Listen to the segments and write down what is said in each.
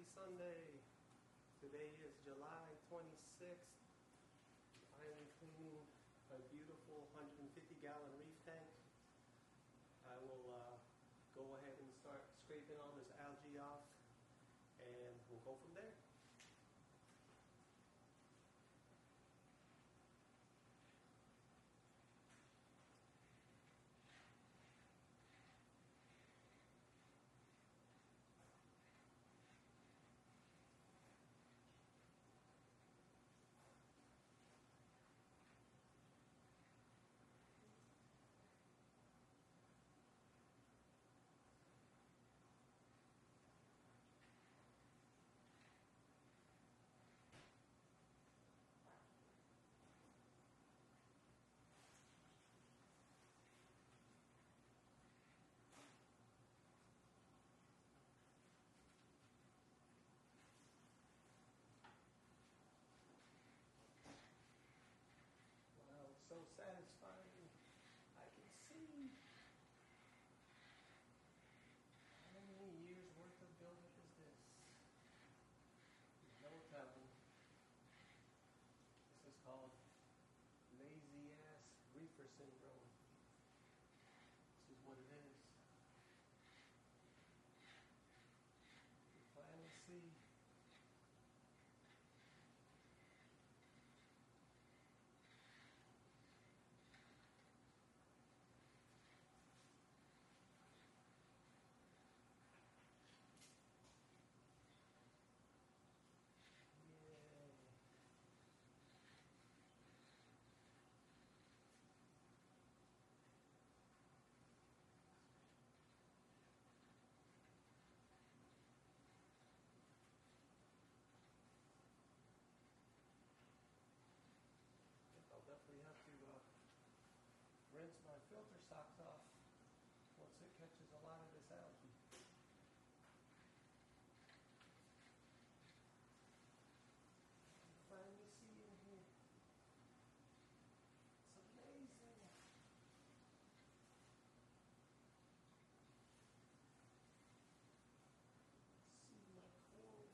Happy Sunday. Today is July 26th. I am cleaning a beautiful 150-gallon reef tank. I will go ahead and start scraping all this algae off, and we'll go from there. Wow, it's so satisfying. I can see how many years worth of building is this. No telling. This is called lazy Ass Reefer Syndrome. This is what it is. You finally see I'll definitely have to rinse my filter socks off once it catches a lot of this algae. Finally see in here. It's amazing. See my coral.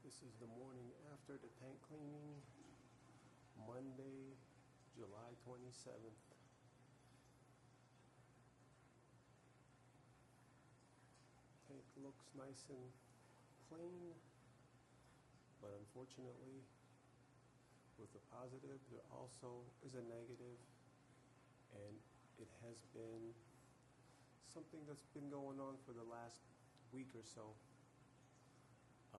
This is the morning after the tank cleaning, Monday, July 27th. Tank looks nice and clean, but unfortunately, with the positive, there also is a negative, and it has been something that's been going on for the last week or so.